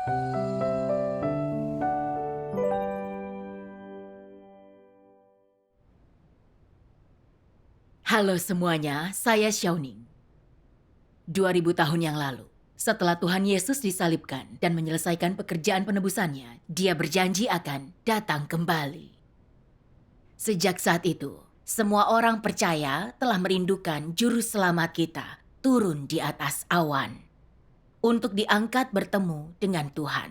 Halo semuanya, saya Xiaoning. 2000 tahun yang lalu, setelah Tuhan Yesus disalibkan dan menyelesaikan pekerjaan penebusannya, Dia berjanji akan datang kembali. Sejak saat itu, semua orang percaya telah merindukan Juru Selamat kita turun di atas awan untuk diangkat bertemu dengan Tuhan.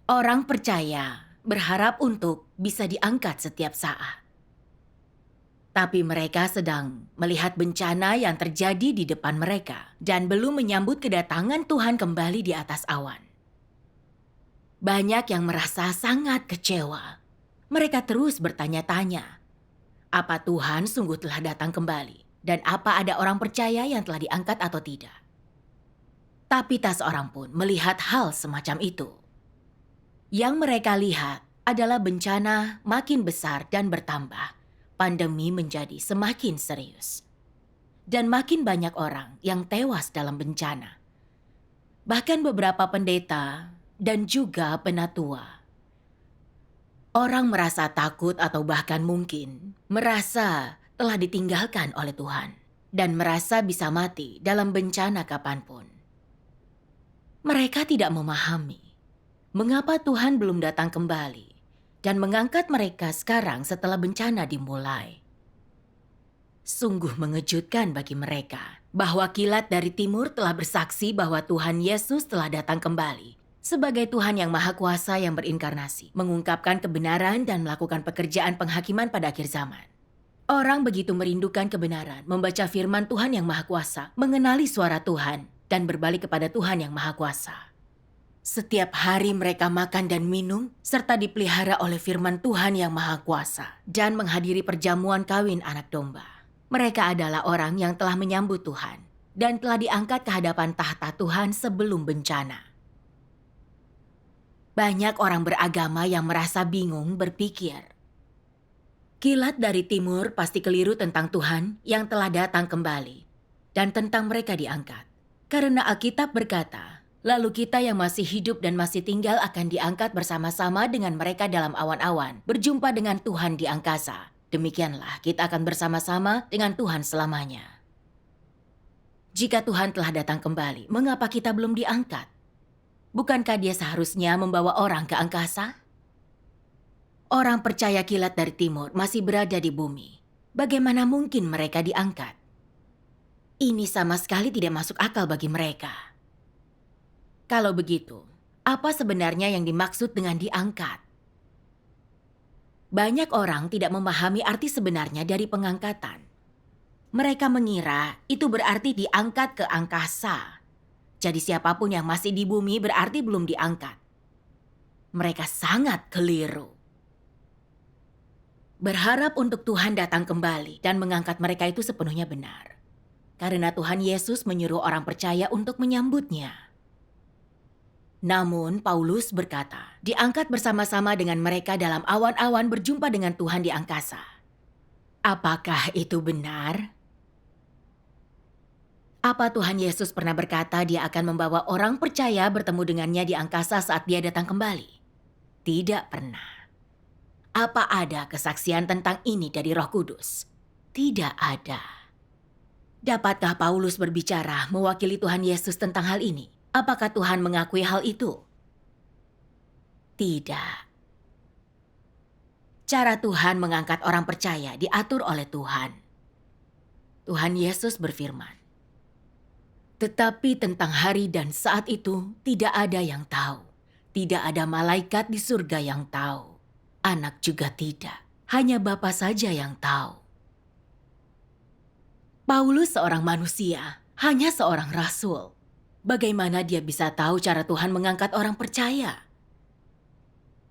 Orang percaya berharap untuk bisa diangkat setiap saat. Tapi mereka sedang melihat bencana yang terjadi di depan mereka dan belum menyambut kedatangan Tuhan kembali di atas awan. Banyak yang merasa sangat kecewa. Mereka terus bertanya-tanya, apa Tuhan sungguh telah datang kembali? Dan apa ada orang percaya yang telah diangkat atau tidak? Tapi tak seorang pun melihat hal semacam itu. Yang mereka lihat adalah bencana makin besar dan bertambah. Pandemi menjadi semakin serius. Dan makin banyak orang yang tewas dalam bencana. Bahkan beberapa pendeta dan juga penatua. Orang merasa takut atau bahkan mungkin merasa telah ditinggalkan oleh Tuhan. Dan merasa bisa mati dalam bencana kapanpun. Mereka tidak memahami mengapa Tuhan belum datang kembali dan mengangkat mereka sekarang setelah bencana dimulai. Sungguh mengejutkan bagi mereka bahwa kilat dari timur telah bersaksi bahwa Tuhan Yesus telah datang kembali sebagai Tuhan yang Maha Kuasa yang berinkarnasi, mengungkapkan kebenaran dan melakukan pekerjaan penghakiman pada akhir zaman. Orang begitu merindukan kebenaran, membaca firman Tuhan yang Maha Kuasa, mengenali suara Tuhan, dan berbalik kepada Tuhan yang Maha Kuasa. Setiap hari mereka makan dan minum, serta dipelihara oleh firman Tuhan yang Maha Kuasa, dan menghadiri perjamuan kawin anak domba. Mereka adalah orang yang telah menyambut Tuhan, dan telah diangkat ke hadapan tahta Tuhan sebelum bencana. Banyak orang beragama yang merasa bingung berpikir, kilat dari timur pasti keliru tentang Tuhan yang telah datang kembali, dan tentang mereka diangkat. Karena Alkitab berkata, lalu kita yang masih hidup dan masih tinggal akan diangkat bersama-sama dengan mereka dalam awan-awan, berjumpa dengan Tuhan di angkasa. Demikianlah kita akan bersama-sama dengan Tuhan selamanya. Jika Tuhan telah datang kembali, mengapa kita belum diangkat? Bukankah Dia seharusnya membawa orang ke angkasa? Orang percaya kilat dari timur masih berada di bumi. Bagaimana mungkin mereka diangkat? Ini sama sekali tidak masuk akal bagi mereka. Kalau begitu, apa sebenarnya yang dimaksud dengan diangkat? Banyak orang tidak memahami arti sebenarnya dari pengangkatan. Mereka mengira itu berarti diangkat ke angkasa. Jadi siapapun yang masih di bumi berarti belum diangkat. Mereka sangat keliru. Berharap untuk Tuhan datang kembali dan mengangkat mereka itu sepenuhnya benar. Karena Tuhan Yesus menyuruh orang percaya untuk menyambutnya. Namun Paulus berkata, diangkat bersama-sama dengan mereka dalam awan-awan berjumpa dengan Tuhan di angkasa. Apakah itu benar? Apa Tuhan Yesus pernah berkata Dia akan membawa orang percaya bertemu dengannya di angkasa saat Dia datang kembali? Tidak pernah. Apa ada kesaksian tentang ini dari Roh Kudus? Tidak ada. Dapatkah Paulus berbicara mewakili Tuhan Yesus tentang hal ini? Apakah Tuhan mengakui hal itu? Tidak. Cara Tuhan mengangkat orang percaya diatur oleh Tuhan. Tuhan Yesus berfirman, tetapi tentang hari dan saat itu tidak ada yang tahu. Tidak ada malaikat di surga yang tahu. Anak juga tidak. Hanya Bapa saja yang tahu. Paulus seorang manusia, hanya seorang rasul. Bagaimana dia bisa tahu cara Tuhan mengangkat orang percaya?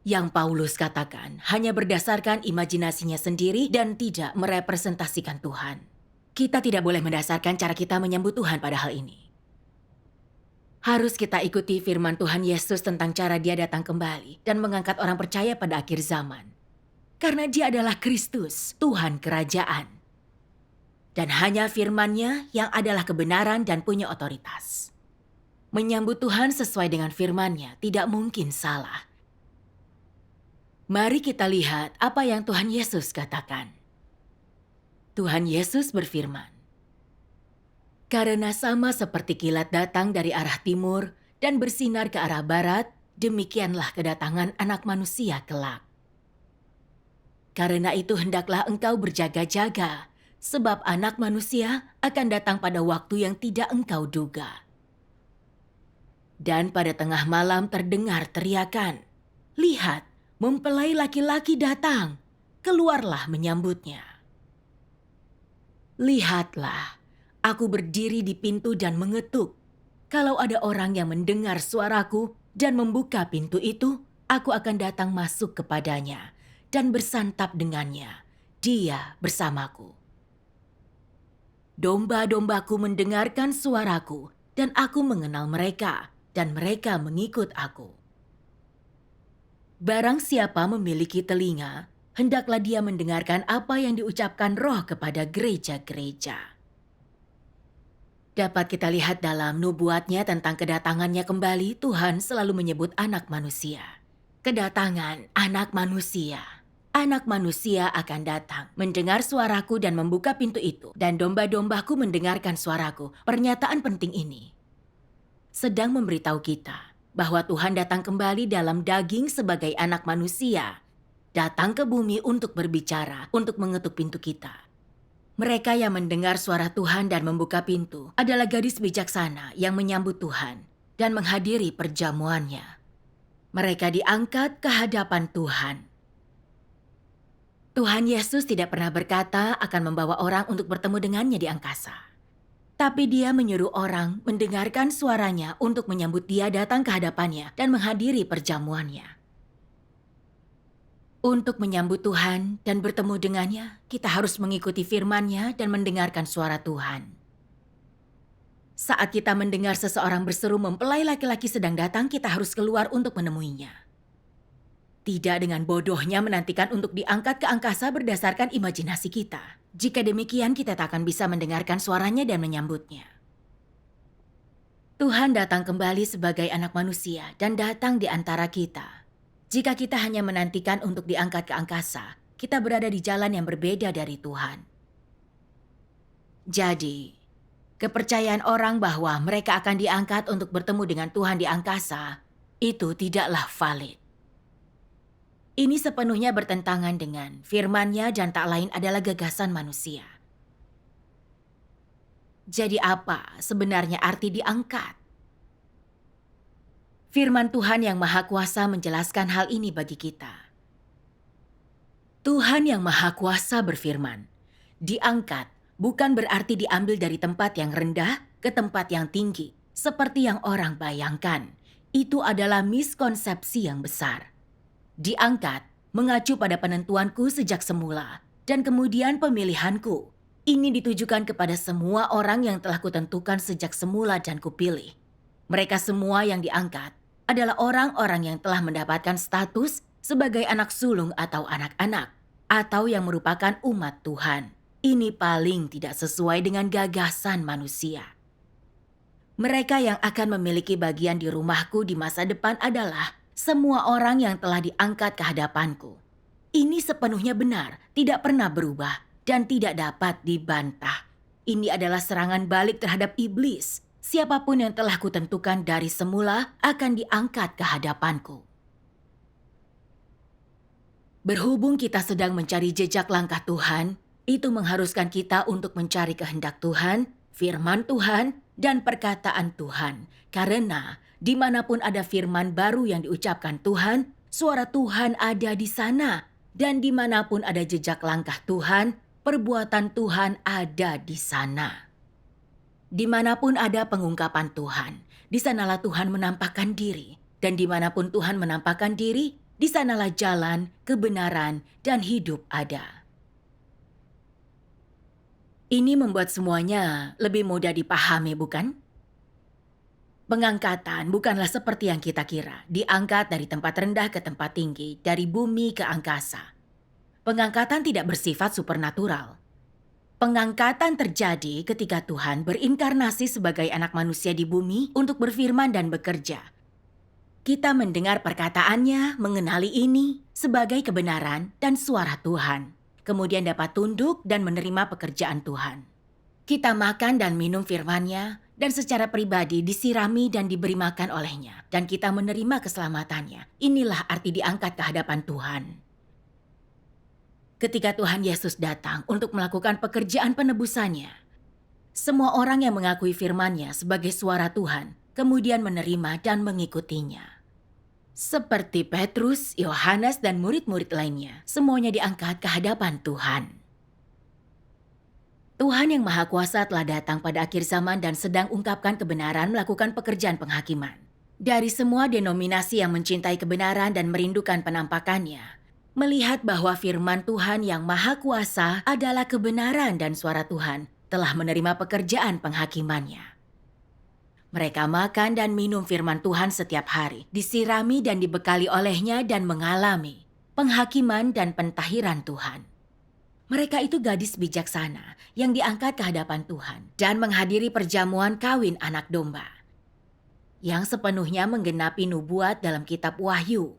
Yang Paulus katakan hanya berdasarkan imajinasinya sendiri dan tidak merepresentasikan Tuhan. Kita tidak boleh mendasarkan cara kita menyambut Tuhan pada hal ini. Harus kita ikuti firman Tuhan Yesus tentang cara Dia datang kembali dan mengangkat orang percaya pada akhir zaman. Karena Dia adalah Kristus, Tuhan kerajaan. Dan hanya firman-Nya yang adalah kebenaran dan punya otoritas. Menyambut Tuhan sesuai dengan firman-Nya tidak mungkin salah. Mari kita lihat apa yang Tuhan Yesus katakan. Tuhan Yesus berfirman, "Karena sama seperti kilat datang dari arah timur dan bersinar ke arah barat, demikianlah kedatangan Anak Manusia kelak. Karena itu hendaklah engkau berjaga-jaga, sebab Anak Manusia akan datang pada waktu yang tidak engkau duga." Dan pada tengah malam terdengar teriakan, "Lihat, mempelai laki-laki datang, keluarlah menyambutnya." Lihatlah, aku berdiri di pintu dan mengetuk. Kalau ada orang yang mendengar suaraku dan membuka pintu itu, aku akan datang masuk kepadanya dan bersantap dengannya, dia bersamaku. Domba-dombaku mendengarkan suaraku dan aku mengenal mereka dan mereka mengikut aku. Barang siapa memiliki telinga, hendaklah dia mendengarkan apa yang diucapkan Roh kepada gereja-gereja. Dapat kita lihat dalam nubuatnya tentang kedatangannya kembali, Tuhan selalu menyebut Anak Manusia. Kedatangan Anak Manusia. Anak Manusia akan datang, mendengar suaraku dan membuka pintu itu. Dan domba-dombaku mendengarkan suaraku. Pernyataan penting ini sedang memberitahu kita bahwa Tuhan datang kembali dalam daging sebagai Anak Manusia. Datang ke bumi untuk berbicara, untuk mengetuk pintu kita. Mereka yang mendengar suara Tuhan dan membuka pintu adalah gadis bijaksana yang menyambut Tuhan dan menghadiri perjamuannya. Mereka diangkat ke hadapan Tuhan. Tuhan Yesus tidak pernah berkata akan membawa orang untuk bertemu dengannya di angkasa. Tapi dia menyuruh orang mendengarkan suaranya untuk menyambut dia datang ke hadapannya dan menghadiri perjamuannya. Untuk menyambut Tuhan dan bertemu dengannya, kita harus mengikuti firman-Nya dan mendengarkan suara Tuhan. Saat kita mendengar seseorang berseru mempelai laki-laki sedang datang, kita harus keluar untuk menemuinya. Tidak dengan bodohnya menantikan untuk diangkat ke angkasa berdasarkan imajinasi kita. Jika demikian, kita tak akan bisa mendengarkan suaranya dan menyambutnya. Tuhan datang kembali sebagai Anak Manusia dan datang di antara kita. Jika kita hanya menantikan untuk diangkat ke angkasa, kita berada di jalan yang berbeda dari Tuhan. Jadi, kepercayaan orang bahwa mereka akan diangkat untuk bertemu dengan Tuhan di angkasa, itu tidaklah valid. Ini sepenuhnya bertentangan dengan firman-Nya dan tak lain adalah gagasan manusia. Jadi apa sebenarnya arti diangkat? Firman Tuhan yang Maha Kuasa menjelaskan hal ini bagi kita. Tuhan yang Maha Kuasa berfirman, diangkat bukan berarti diambil dari tempat yang rendah ke tempat yang tinggi, seperti yang orang bayangkan. Itu adalah miskonsepsi yang besar. Diangkat mengacu pada penentuanku sejak semula dan kemudian pemilihanku. Ini ditujukan kepada semua orang yang telah kutentukan sejak semula dan kupilih. Mereka semua yang diangkat adalah orang-orang yang telah mendapatkan status sebagai anak sulung atau anak-anak, atau yang merupakan umat Tuhan. Ini paling tidak sesuai dengan gagasan manusia. Mereka yang akan memiliki bagian di rumahku di masa depan adalah semua orang yang telah diangkat ke hadapanku. Ini sepenuhnya benar, tidak pernah berubah, dan tidak dapat dibantah. Ini adalah serangan balik terhadap iblis. Siapapun yang telah kutentukan dari semula akan diangkat ke hadapanku. Berhubung kita sedang mencari jejak langkah Tuhan, itu mengharuskan kita untuk mencari kehendak Tuhan, firman Tuhan, dan perkataan Tuhan. Karena dimanapun ada firman baru yang diucapkan Tuhan, suara Tuhan ada di sana. Dan dimanapun ada jejak langkah Tuhan, perbuatan Tuhan ada di sana. Dimanapun ada pengungkapan Tuhan, di sanalah Tuhan menampakkan diri. Dan dimanapun Tuhan menampakkan diri, di sanalah jalan, kebenaran, dan hidup ada. Ini membuat semuanya lebih mudah dipahami, bukan? Pengangkatan bukanlah seperti yang kita kira, diangkat dari tempat rendah ke tempat tinggi, dari bumi ke angkasa. Pengangkatan tidak bersifat supernatural. Pengangkatan terjadi ketika Tuhan berinkarnasi sebagai anak manusia di bumi untuk berfirman dan bekerja. Kita mendengar perkataannya, mengenali ini sebagai kebenaran dan suara Tuhan. Kemudian dapat tunduk dan menerima pekerjaan Tuhan. Kita makan dan minum firman-Nya dan secara pribadi disirami dan diberi makan olehnya. Dan kita menerima keselamatannya. Inilah arti diangkat ke hadapan Tuhan. Ketika Tuhan Yesus datang untuk melakukan pekerjaan penebusannya, semua orang yang mengakui firman-Nya sebagai suara Tuhan, kemudian menerima dan mengikutinya. Seperti Petrus, Yohanes, dan murid-murid lainnya, semuanya diangkat ke hadapan Tuhan. Tuhan yang Maha Kuasa telah datang pada akhir zaman dan sedang ungkapkan kebenaran melakukan pekerjaan penghakiman. Dari semua denominasi yang mencintai kebenaran dan merindukan penampakannya, melihat bahwa firman Tuhan yang Maha Kuasa adalah kebenaran dan suara Tuhan telah menerima pekerjaan penghakimannya. Mereka makan dan minum firman Tuhan setiap hari, disirami dan dibekali olehnya dan mengalami penghakiman dan pentahiran Tuhan. Mereka itu gadis bijaksana yang diangkat ke hadapan Tuhan dan menghadiri perjamuan kawin anak domba, yang sepenuhnya menggenapi nubuat dalam kitab Wahyu.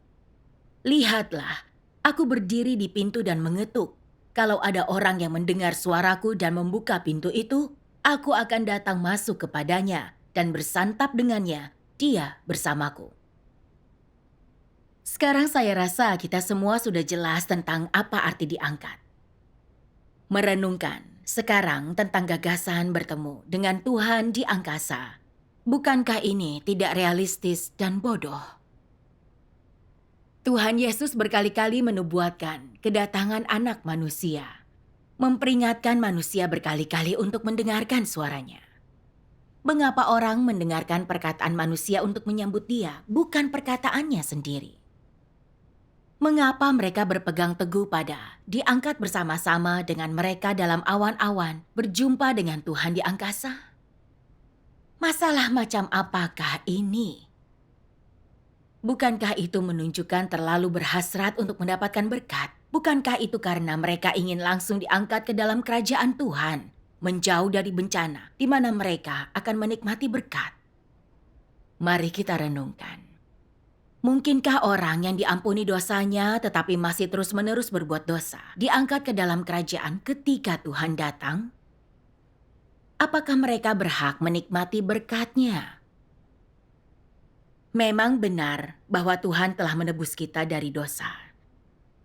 Lihatlah, aku berdiri di pintu dan mengetuk. Kalau ada orang yang mendengar suaraku dan membuka pintu itu, aku akan datang masuk kepadanya dan bersantap dengannya, dia bersamaku. Sekarang saya rasa kita semua sudah jelas tentang apa arti diangkat. Merenungkan sekarang tentang gagasan bertemu dengan Tuhan di angkasa. Bukankah ini tidak realistis dan bodoh? Tuhan Yesus berkali-kali menubuatkan kedatangan anak manusia, memperingatkan manusia berkali-kali untuk mendengarkan suaranya. Mengapa orang mendengarkan perkataan manusia untuk menyambut dia, bukan perkataannya sendiri? Mengapa mereka berpegang teguh pada diangkat bersama-sama dengan mereka dalam awan-awan, berjumpa dengan Tuhan di angkasa? Masalah macam apakah ini? Bukankah itu menunjukkan terlalu berhasrat untuk mendapatkan berkat? Bukankah itu karena mereka ingin langsung diangkat ke dalam kerajaan Tuhan, menjauh dari bencana, di mana mereka akan menikmati berkat? Mari kita renungkan. Mungkinkah orang yang diampuni dosanya tetapi masih terus-menerus berbuat dosa, diangkat ke dalam kerajaan ketika Tuhan datang? Apakah mereka berhak menikmati berkat-Nya? Memang benar bahwa Tuhan telah menebus kita dari dosa.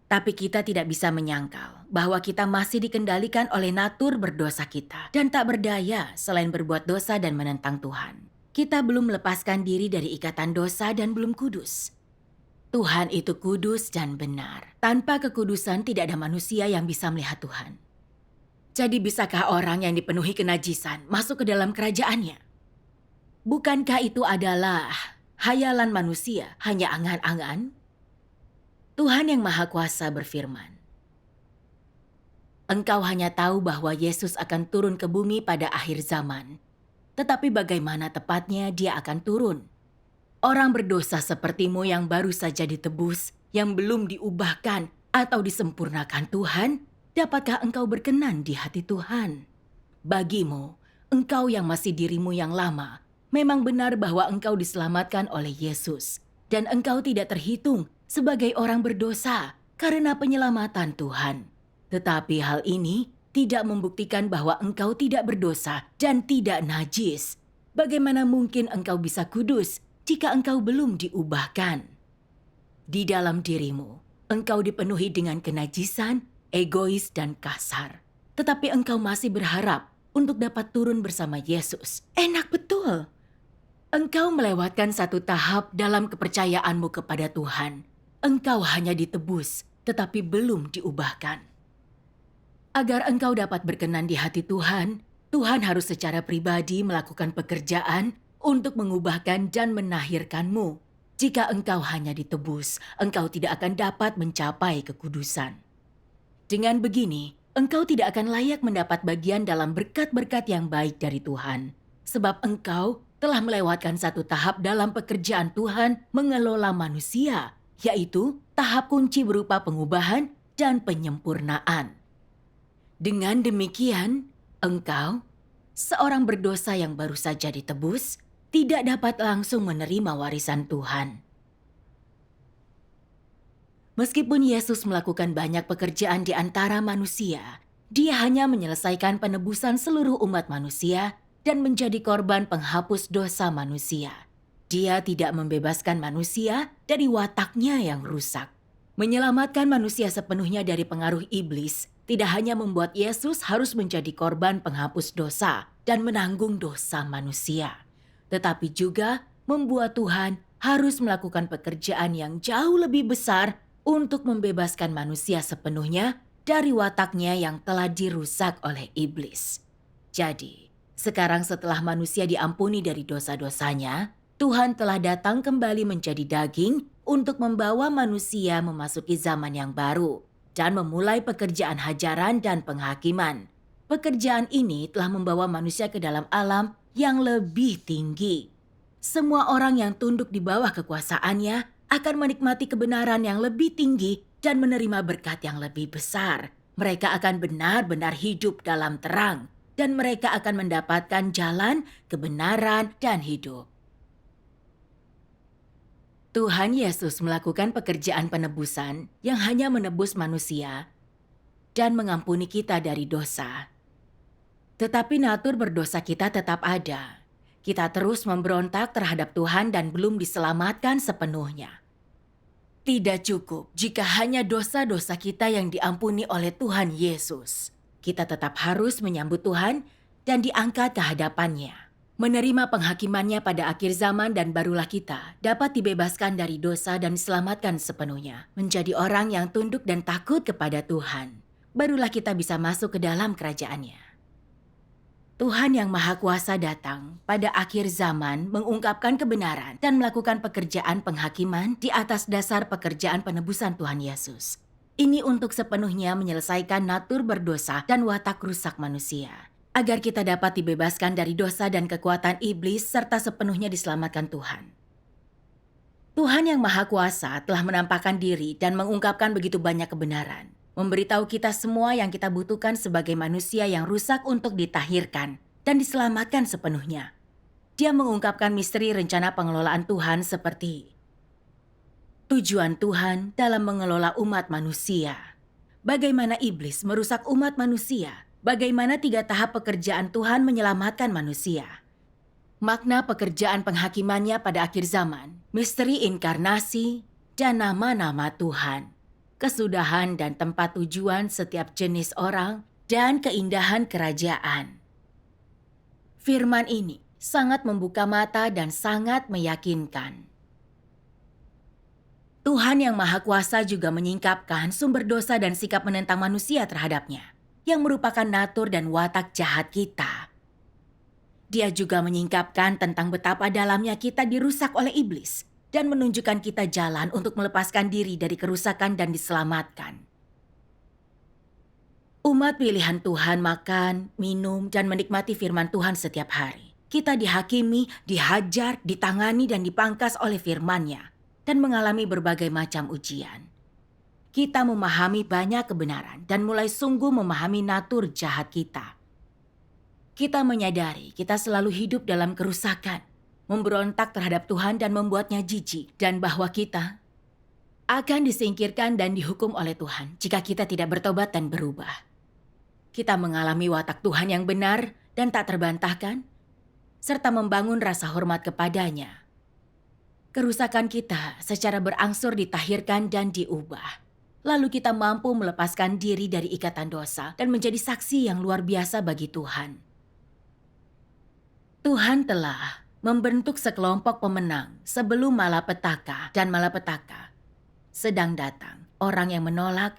Tapi kita tidak bisa menyangkal bahwa kita masih dikendalikan oleh natur berdosa kita dan tak berdaya selain berbuat dosa dan menentang Tuhan. Kita belum melepaskan diri dari ikatan dosa dan belum kudus. Tuhan itu kudus dan benar. Tanpa kekudusan tidak ada manusia yang bisa melihat Tuhan. Jadi bisakah orang yang dipenuhi kenajisan masuk ke dalam kerajaan-Nya? Bukankah itu adalah hayalan manusia, hanya angan-angan? Tuhan yang Maha Kuasa berfirman, "Engkau hanya tahu bahwa Yesus akan turun ke bumi pada akhir zaman. Tetapi bagaimana tepatnya Dia akan turun? Orang berdosa sepertimu yang baru saja ditebus, yang belum diubahkan atau disempurnakan Tuhan, dapatkah engkau berkenan di hati Tuhan? Bagimu, engkau yang masih dirimu yang lama, memang benar bahwa engkau diselamatkan oleh Yesus, dan engkau tidak terhitung sebagai orang berdosa karena penyelamatan Tuhan. Tetapi hal ini tidak membuktikan bahwa engkau tidak berdosa dan tidak najis. Bagaimana mungkin engkau bisa kudus jika engkau belum diubahkan? Di dalam dirimu, engkau dipenuhi dengan kenajisan, egois, dan kasar. Tetapi engkau masih berharap untuk dapat turun bersama Yesus. Enak betul. Engkau melewatkan satu tahap dalam kepercayaanmu kepada Tuhan. Engkau hanya ditebus, tetapi belum diubahkan. Agar engkau dapat berkenan di hati Tuhan, Tuhan harus secara pribadi melakukan pekerjaan untuk mengubahkan dan menahirkanmu. Jika engkau hanya ditebus, engkau tidak akan dapat mencapai kekudusan. Dengan begini, engkau tidak akan layak mendapat bagian dalam berkat-berkat yang baik dari Tuhan. Sebab engkau telah melewatkan satu tahap dalam pekerjaan Tuhan mengelola manusia, yaitu tahap kunci berupa pengubahan dan penyempurnaan. Dengan demikian, engkau, seorang berdosa yang baru saja ditebus, tidak dapat langsung menerima warisan Tuhan. Meskipun Yesus melakukan banyak pekerjaan di antara manusia, Dia hanya menyelesaikan penebusan seluruh umat manusia dan menjadi korban penghapus dosa manusia. Dia tidak membebaskan manusia dari wataknya yang rusak. Menyelamatkan manusia sepenuhnya dari pengaruh iblis tidak hanya membuat Yesus harus menjadi korban penghapus dosa dan menanggung dosa manusia, tetapi juga membuat Tuhan harus melakukan pekerjaan yang jauh lebih besar untuk membebaskan manusia sepenuhnya dari wataknya yang telah dirusak oleh iblis. Jadi, sekarang setelah manusia diampuni dari dosa-dosanya, Tuhan telah datang kembali menjadi daging untuk membawa manusia memasuki zaman yang baru dan memulai pekerjaan hajaran dan penghakiman. Pekerjaan ini telah membawa manusia ke dalam alam yang lebih tinggi. Semua orang yang tunduk di bawah kekuasaannya akan menikmati kebenaran yang lebih tinggi dan menerima berkat yang lebih besar. Mereka akan benar-benar hidup dalam terang dan mereka akan mendapatkan jalan, kebenaran, dan hidup. Tuhan Yesus melakukan pekerjaan penebusan yang hanya menebus manusia dan mengampuni kita dari dosa. Tetapi natur berdosa kita tetap ada. Kita terus memberontak terhadap Tuhan dan belum diselamatkan sepenuhnya. Tidak cukup jika hanya dosa-dosa kita yang diampuni oleh Tuhan Yesus. Kita tetap harus menyambut Tuhan dan diangkat ke hadapannya. Menerima penghakimannya pada akhir zaman dan barulah kita dapat dibebaskan dari dosa dan diselamatkan sepenuhnya. Menjadi orang yang tunduk dan takut kepada Tuhan. Barulah kita bisa masuk ke dalam kerajaannya. Tuhan yang Maha Kuasa datang pada akhir zaman mengungkapkan kebenaran dan melakukan pekerjaan penghakiman di atas dasar pekerjaan penebusan Tuhan Yesus. Ini untuk sepenuhnya menyelesaikan natur berdosa dan watak rusak manusia, agar kita dapat dibebaskan dari dosa dan kekuatan iblis serta sepenuhnya diselamatkan Tuhan. Tuhan yang Maha Kuasa telah menampakkan diri dan mengungkapkan begitu banyak kebenaran. Memberitahu kita semua yang kita butuhkan sebagai manusia yang rusak untuk ditahirkan dan diselamatkan sepenuhnya. Dia mengungkapkan misteri rencana pengelolaan Tuhan seperti tujuan Tuhan dalam mengelola umat manusia. Bagaimana iblis merusak umat manusia. Bagaimana 3 tahap pekerjaan Tuhan menyelamatkan manusia. Makna pekerjaan penghakimannya pada akhir zaman. Misteri inkarnasi dan nama-nama Tuhan. Kesudahan dan tempat tujuan setiap jenis orang, dan keindahan kerajaan. Firman ini sangat membuka mata dan sangat meyakinkan. Tuhan yang Maha Kuasa juga menyingkapkan sumber dosa dan sikap menentang manusia terhadapnya, yang merupakan natur dan watak jahat kita. Dia juga menyingkapkan tentang betapa dalamnya kita dirusak oleh iblis, dan menunjukkan kita jalan untuk melepaskan diri dari kerusakan dan diselamatkan. Umat pilihan Tuhan makan, minum, dan menikmati firman Tuhan setiap hari. Kita dihakimi, dihajar, ditangani, dan dipangkas oleh firman-Nya, dan mengalami berbagai macam ujian. Kita memahami banyak kebenaran dan mulai sungguh memahami natur jahat kita. Kita menyadari kita selalu hidup dalam kerusakan, memberontak terhadap Tuhan dan membuatnya jijik, dan bahwa kita akan disingkirkan dan dihukum oleh Tuhan jika kita tidak bertobat dan berubah. Kita mengalami watak Tuhan yang benar dan tak terbantahkan, serta membangun rasa hormat kepadanya. Kerusakan kita secara berangsur ditahirkan dan diubah. Lalu kita mampu melepaskan diri dari ikatan dosa dan menjadi saksi yang luar biasa bagi Tuhan. Tuhan telah membentuk sekelompok pemenang sebelum malapetaka dan malapetaka sedang datang. Orang yang menolak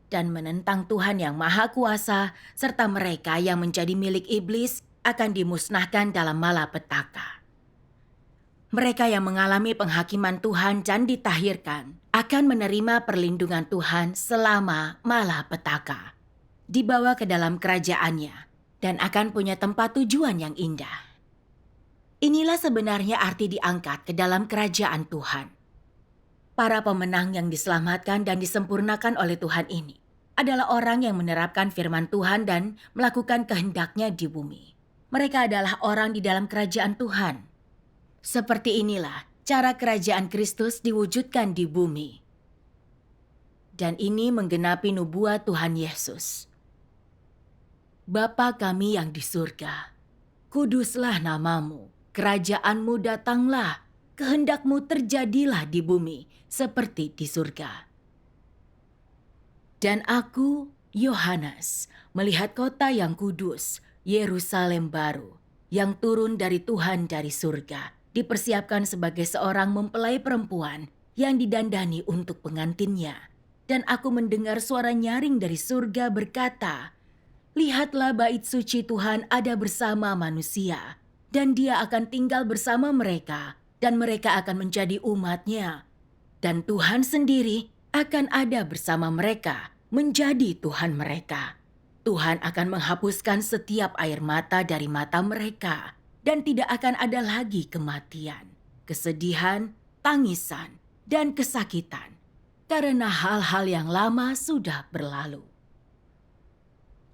dan menentang Tuhan yang Maha Kuasa serta mereka yang menjadi milik iblis akan dimusnahkan dalam malapetaka. Mereka yang mengalami penghakiman Tuhan dan ditahirkan akan menerima perlindungan Tuhan selama malapetaka, dibawa ke dalam kerajaannya dan akan punya tempat tujuan yang indah. Inilah sebenarnya arti diangkat ke dalam kerajaan Tuhan. Para pemenang yang diselamatkan dan disempurnakan oleh Tuhan ini adalah orang yang menerapkan firman Tuhan dan melakukan kehendak-Nya di bumi. Mereka adalah orang di dalam kerajaan Tuhan. Seperti inilah cara kerajaan Kristus diwujudkan di bumi. Dan ini menggenapi nubuat Tuhan Yesus. Bapa kami yang di surga, kuduslah namamu, kerajaan-Mu datanglah, kehendak-Mu terjadilah di bumi seperti di surga. Dan aku, Yohanes, melihat kota yang kudus, Yerusalem baru, yang turun dari Tuhan dari surga, dipersiapkan sebagai seorang mempelai perempuan yang didandani untuk pengantinnya. Dan aku mendengar suara nyaring dari surga berkata, "Lihatlah bait suci Tuhan ada bersama manusia, dan Dia akan tinggal bersama mereka, dan mereka akan menjadi umat-Nya. Dan Tuhan sendiri akan ada bersama mereka, menjadi Tuhan mereka. Tuhan akan menghapuskan setiap air mata dari mata mereka, dan tidak akan ada lagi kematian, kesedihan, tangisan, dan kesakitan, karena hal-hal yang lama sudah berlalu."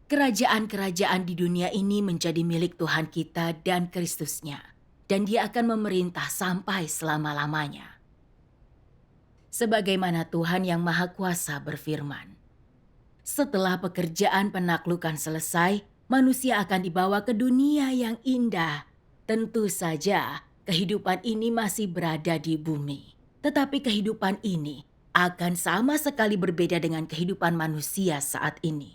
Kerajaan-kerajaan di dunia ini menjadi milik Tuhan kita dan Kristusnya, dan Dia akan memerintah sampai selama-lamanya. Sebagaimana Tuhan yang Maha Kuasa berfirman, setelah pekerjaan penaklukan selesai, manusia akan dibawa ke dunia yang indah. Tentu saja kehidupan ini masih berada di bumi, tetapi kehidupan ini akan sama sekali berbeda dengan kehidupan manusia saat ini.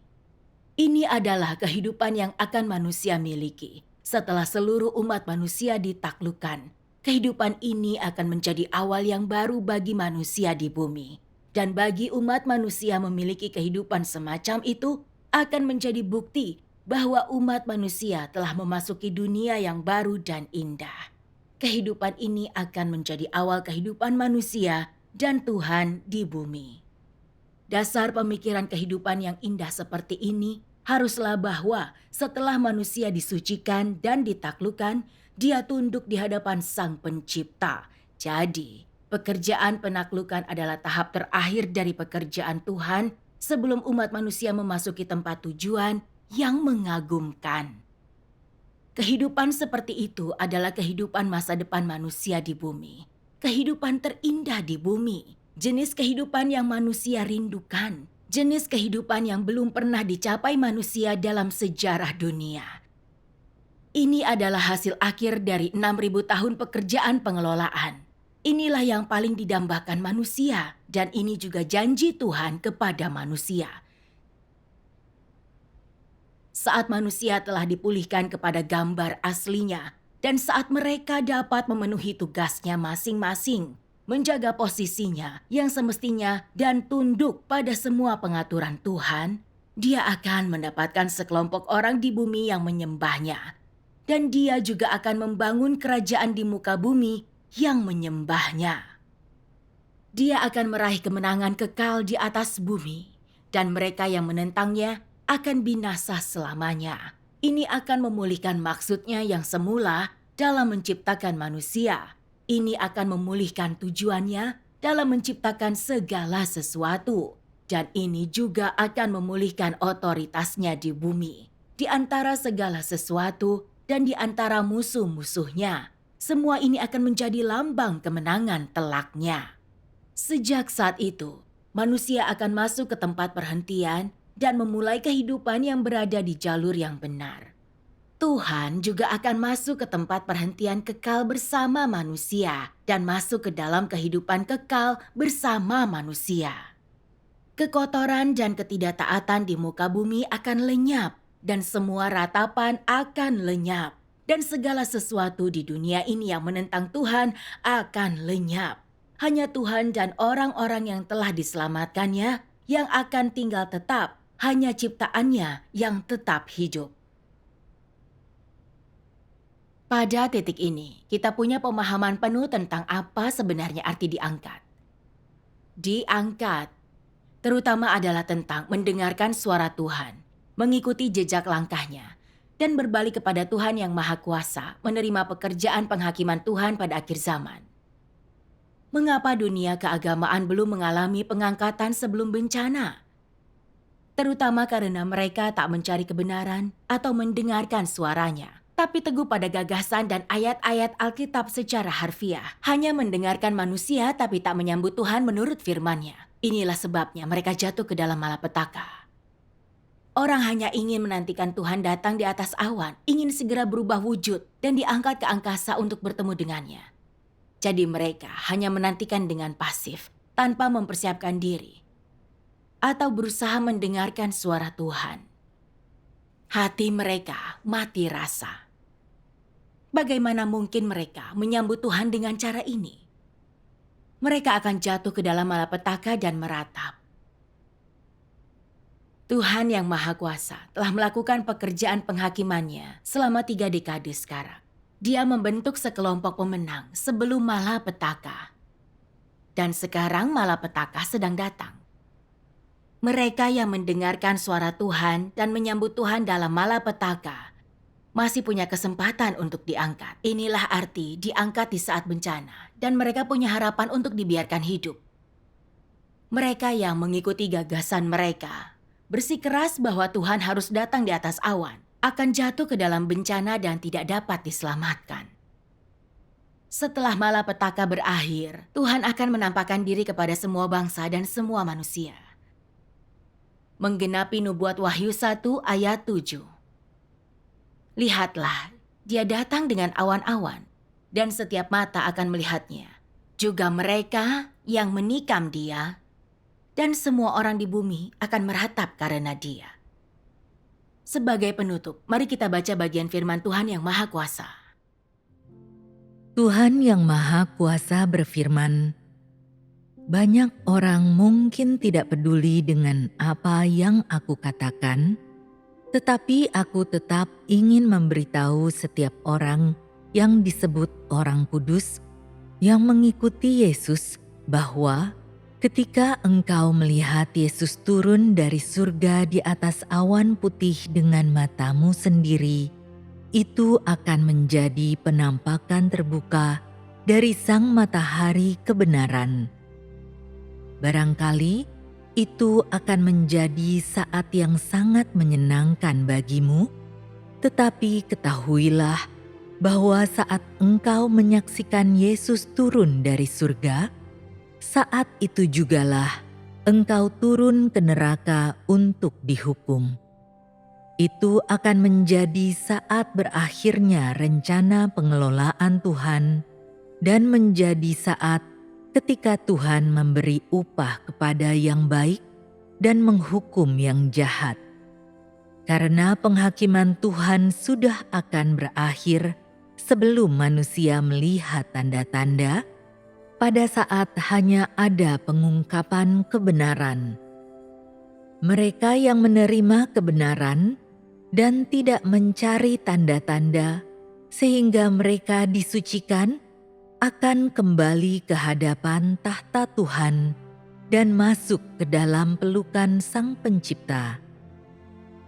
Ini adalah kehidupan yang akan manusia miliki setelah seluruh umat manusia ditaklukkan. Kehidupan ini akan menjadi awal yang baru bagi manusia di bumi. Dan bagi umat manusia memiliki kehidupan semacam itu akan menjadi bukti bahwa umat manusia telah memasuki dunia yang baru dan indah. Kehidupan ini akan menjadi awal kehidupan manusia dan Tuhan di bumi. Dasar pemikiran kehidupan yang indah seperti ini haruslah bahwa setelah manusia disucikan dan ditaklukkan, dia tunduk di hadapan Sang Pencipta. Jadi, pekerjaan penaklukan adalah tahap terakhir dari pekerjaan Tuhan sebelum umat manusia memasuki tempat tujuan yang mengagumkan. Kehidupan seperti itu adalah kehidupan masa depan manusia di bumi. Kehidupan terindah di bumi. Jenis kehidupan yang manusia rindukan. Jenis kehidupan yang belum pernah dicapai manusia dalam sejarah dunia. Ini adalah hasil akhir dari 6.000 tahun pekerjaan pengelolaan. Inilah yang paling didambakan manusia, dan ini juga janji Tuhan kepada manusia. Saat manusia telah dipulihkan kepada gambar aslinya, dan saat mereka dapat memenuhi tugasnya masing-masing, menjaga posisinya yang semestinya dan tunduk pada semua pengaturan Tuhan, dia akan mendapatkan sekelompok orang di bumi yang menyembahnya. Dan dia juga akan membangun kerajaan di muka bumi yang menyembahnya. Dia akan meraih kemenangan kekal di atas bumi, dan mereka yang menentangnya akan binasa selamanya. Ini akan memulihkan maksudnya yang semula dalam menciptakan manusia. Ini akan memulihkan tujuannya dalam menciptakan segala sesuatu. Dan ini juga akan memulihkan otoritasnya di bumi. Di antara segala sesuatu dan di antara musuh-musuhnya. Semua ini akan menjadi lambang kemenangan telaknya. Sejak saat itu, manusia akan masuk ke tempat perhentian dan memulai kehidupan yang berada di jalur yang benar. Tuhan juga akan masuk ke tempat perhentian kekal bersama manusia dan masuk ke dalam kehidupan kekal bersama manusia. Kekotoran dan ketidaktaatan di muka bumi akan lenyap dan semua ratapan akan lenyap dan segala sesuatu di dunia ini yang menentang Tuhan akan lenyap. Hanya Tuhan dan orang-orang yang telah diselamatkannya yang akan tinggal tetap, hanya ciptaannya yang tetap hidup. Pada titik ini, kita punya pemahaman penuh tentang apa sebenarnya arti diangkat. Diangkat, terutama adalah tentang mendengarkan suara Tuhan, mengikuti jejak langkahnya, dan berbalik kepada Tuhan yang Maha Kuasa, menerima pekerjaan penghakiman Tuhan pada akhir zaman. Mengapa dunia keagamaan belum mengalami pengangkatan sebelum bencana? terutama karena mereka tak mencari kebenaran atau mendengarkan suaranya, tapi teguh pada gagasan dan ayat-ayat Alkitab secara harfiah, hanya mendengarkan manusia tapi tak menyambut Tuhan menurut firman-Nya. Inilah sebabnya mereka jatuh ke dalam malapetaka. Orang hanya ingin menantikan Tuhan datang di atas awan, ingin segera berubah wujud dan diangkat ke angkasa untuk bertemu dengannya. Jadi mereka hanya menantikan dengan pasif, tanpa mempersiapkan diri, atau berusaha mendengarkan suara Tuhan. Hati mereka mati rasa. Bagaimana mungkin mereka menyambut Tuhan dengan cara ini? Mereka akan jatuh ke dalam malapetaka dan meratap. Tuhan yang Maha Kuasa telah melakukan pekerjaan penghakimannya selama 3 dekade sekarang. Dia membentuk sekelompok pemenang sebelum malapetaka. Dan sekarang malapetaka sedang datang. Mereka yang mendengarkan suara Tuhan dan menyambut Tuhan dalam malapetaka masih punya kesempatan untuk diangkat. Inilah arti diangkat di saat bencana, dan mereka punya harapan untuk dibiarkan hidup. Mereka yang mengikuti gagasan mereka, bersikeras bahwa Tuhan harus datang di atas awan, akan jatuh ke dalam bencana dan tidak dapat diselamatkan. Setelah malapetaka berakhir, Tuhan akan menampakkan diri kepada semua bangsa dan semua manusia. Menggenapi nubuat Wahyu 1 ayat 7. Lihatlah, dia datang dengan awan-awan, dan setiap mata akan melihatnya. Juga mereka yang menikam dia, dan semua orang di bumi akan meratap karena dia. Sebagai penutup, mari kita baca bagian firman Tuhan yang Maha Kuasa. Tuhan yang Maha Kuasa berfirman, "Banyak orang mungkin tidak peduli dengan apa yang aku katakan, tetapi aku tetap ingin memberitahu setiap orang yang disebut orang kudus yang mengikuti Yesus bahwa ketika engkau melihat Yesus turun dari surga di atas awan putih dengan matamu sendiri, itu akan menjadi penampakan terbuka dari sang matahari kebenaran. Barangkali itu akan menjadi saat yang sangat menyenangkan bagimu, tetapi ketahuilah bahwa saat engkau menyaksikan Yesus turun dari surga, saat itu jugalah engkau turun ke neraka untuk dihukum. Itu akan menjadi saat berakhirnya rencana pengelolaan Tuhan dan menjadi saat ketika Tuhan memberi upah kepada yang baik dan menghukum yang jahat. Karena penghakiman Tuhan sudah akan berakhir sebelum manusia melihat tanda-tanda, pada saat hanya ada pengungkapan kebenaran. Mereka yang menerima kebenaran dan tidak mencari tanda-tanda sehingga mereka disucikan akan kembali ke hadapan tahta Tuhan dan masuk ke dalam pelukan Sang Pencipta.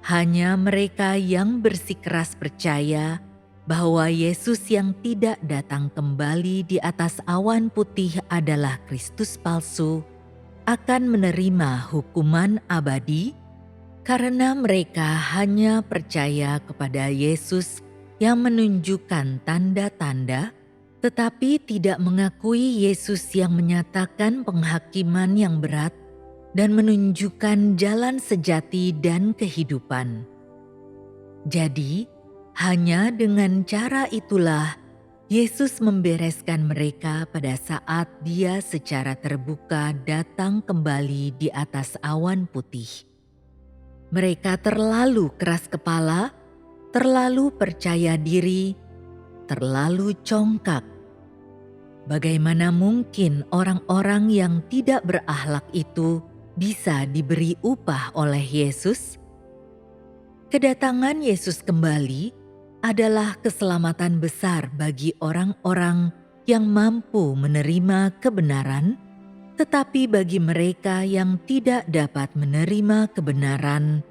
Hanya mereka yang bersikeras percaya bahwa Yesus yang tidak datang kembali di atas awan putih adalah Kristus palsu akan menerima hukuman abadi karena mereka hanya percaya kepada Yesus yang menunjukkan tanda-tanda tetapi tidak mengakui Yesus yang menyatakan penghakiman yang berat dan menunjukkan jalan sejati dan kehidupan. Jadi, hanya dengan cara itulah Yesus membereskan mereka pada saat Dia secara terbuka datang kembali di atas awan putih. Mereka terlalu keras kepala, terlalu percaya diri, terlalu congkak. Bagaimana mungkin orang-orang yang tidak berakhlak itu bisa diberi upah oleh Yesus? Kedatangan Yesus kembali adalah keselamatan besar bagi orang-orang yang mampu menerima kebenaran, tetapi bagi mereka yang tidak dapat menerima kebenaran,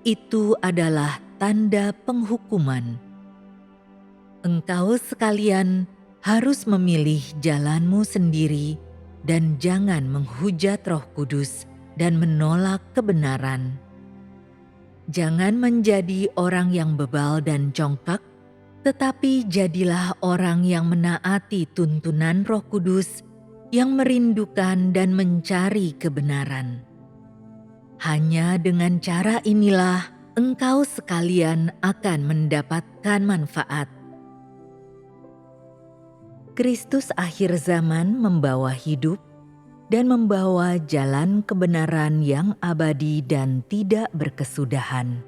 itu adalah tanda penghukuman. Engkau sekalian harus memilih jalanmu sendiri dan jangan menghujat Roh Kudus dan menolak kebenaran. Jangan menjadi orang yang bebal dan congkak, tetapi jadilah orang yang menaati tuntunan Roh Kudus, yang merindukan dan mencari kebenaran. Hanya dengan cara inilah engkau sekalian akan mendapatkan manfaat. Kristus akhir zaman membawa hidup dan membawa jalan kebenaran yang abadi dan tidak berkesudahan.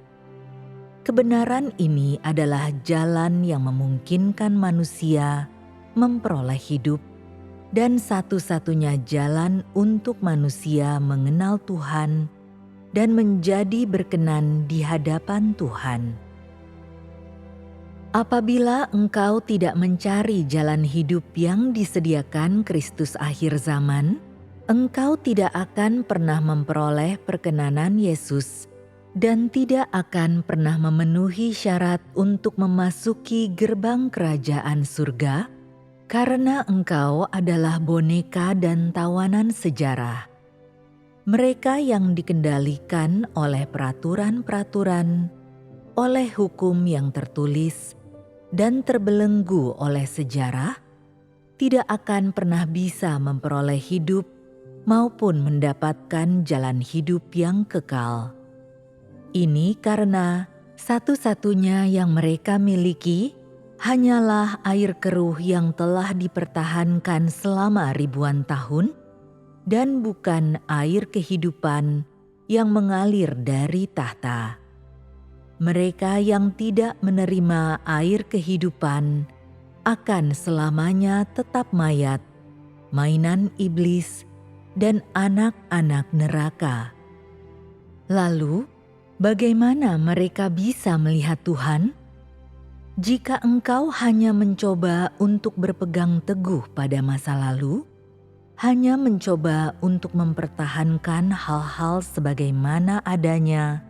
Kebenaran ini adalah jalan yang memungkinkan manusia memperoleh hidup dan satu-satunya jalan untuk manusia mengenal Tuhan dan menjadi berkenan di hadapan Tuhan. Apabila engkau tidak mencari jalan hidup yang disediakan Kristus akhir zaman, engkau tidak akan pernah memperoleh perkenanan Yesus dan tidak akan pernah memenuhi syarat untuk memasuki gerbang kerajaan surga, karena engkau adalah boneka dan tawanan sejarah. Mereka yang dikendalikan oleh peraturan-peraturan, oleh hukum yang tertulis, dan terbelenggu oleh sejarah, tidak akan pernah bisa memperoleh hidup maupun mendapatkan jalan hidup yang kekal. Ini karena satu-satunya yang mereka miliki hanyalah air keruh yang telah dipertahankan selama ribuan tahun, dan bukan air kehidupan yang mengalir dari tahta. Mereka yang tidak menerima air kehidupan akan selamanya tetap mayat, mainan iblis, dan anak-anak neraka. Lalu, bagaimana mereka bisa melihat Tuhan? Jika engkau hanya mencoba untuk berpegang teguh pada masa lalu, hanya mencoba untuk mempertahankan hal-hal sebagaimana adanya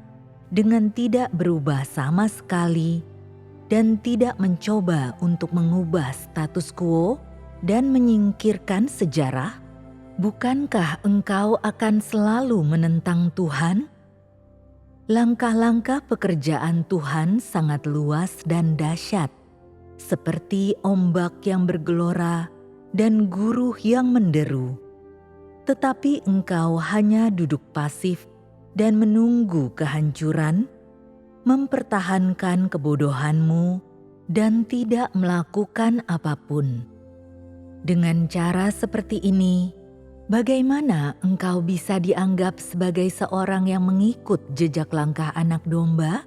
dengan tidak berubah sama sekali, dan tidak mencoba untuk mengubah status quo dan menyingkirkan sejarah, bukankah engkau akan selalu menentang Tuhan? Langkah-langkah pekerjaan Tuhan sangat luas dan dahsyat, seperti ombak yang bergelora dan guruh yang menderu. Tetapi engkau hanya duduk pasif dan menunggu kehancuran, mempertahankan kebodohanmu, dan tidak melakukan apapun. Dengan cara seperti ini, bagaimana engkau bisa dianggap sebagai seorang yang mengikut jejak langkah anak domba?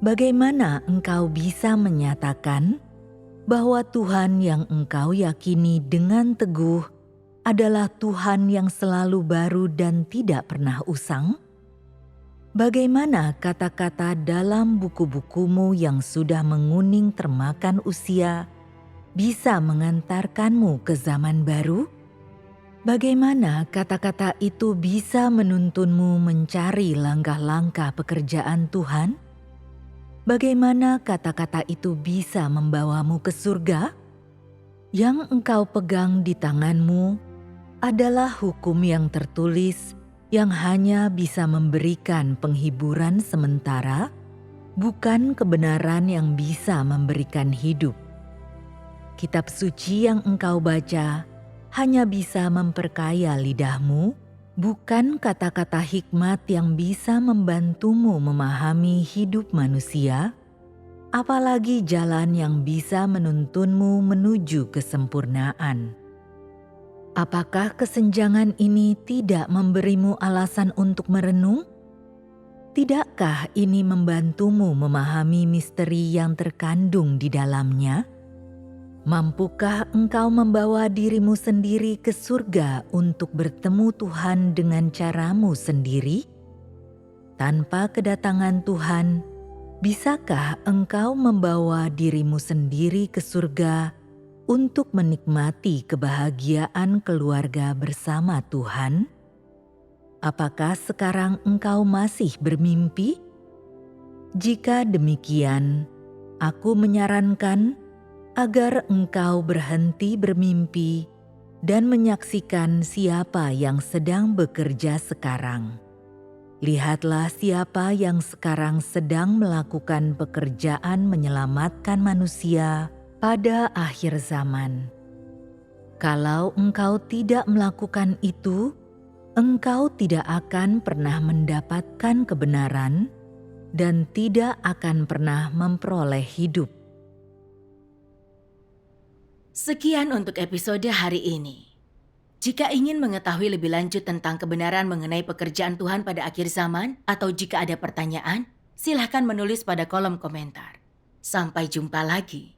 Bagaimana engkau bisa menyatakan bahwa Tuhan yang engkau yakini dengan teguh adalah Tuhan yang selalu baru dan tidak pernah usang? Bagaimana kata-kata dalam buku-bukumu yang sudah menguning termakan usia bisa mengantarkanmu ke zaman baru? Bagaimana kata-kata itu bisa menuntunmu mencari langkah-langkah pekerjaan Tuhan? Bagaimana kata-kata itu bisa membawamu ke surga? Yang engkau pegang di tanganmu adalah hukum yang tertulis yang hanya bisa memberikan penghiburan sementara, bukan kebenaran yang bisa memberikan hidup. Kitab suci yang engkau baca hanya bisa memperkaya lidahmu, bukan kata-kata hikmat yang bisa membantumu memahami hidup manusia, apalagi jalan yang bisa menuntunmu menuju kesempurnaan. Apakah kesenjangan ini tidak memberimu alasan untuk merenung? Tidakkah ini membantumu memahami misteri yang terkandung di dalamnya? Mampukah engkau membawa dirimu sendiri ke surga untuk bertemu Tuhan dengan caramu sendiri? Tanpa kedatangan Tuhan, bisakah engkau membawa dirimu sendiri ke surga untuk menikmati kebahagiaan keluarga bersama Tuhan? Apakah sekarang engkau masih bermimpi? Jika demikian, aku menyarankan agar engkau berhenti bermimpi dan menyaksikan siapa yang sedang bekerja sekarang. Lihatlah siapa yang sekarang sedang melakukan pekerjaan menyelamatkan manusia pada akhir zaman. Kalau engkau tidak melakukan itu, engkau tidak akan pernah mendapatkan kebenaran dan tidak akan pernah memperoleh hidup. Sekian untuk episode hari ini. Jika ingin mengetahui lebih lanjut tentang kebenaran mengenai pekerjaan Tuhan pada akhir zaman, atau jika ada pertanyaan, silahkan menulis pada kolom komentar. Sampai jumpa lagi.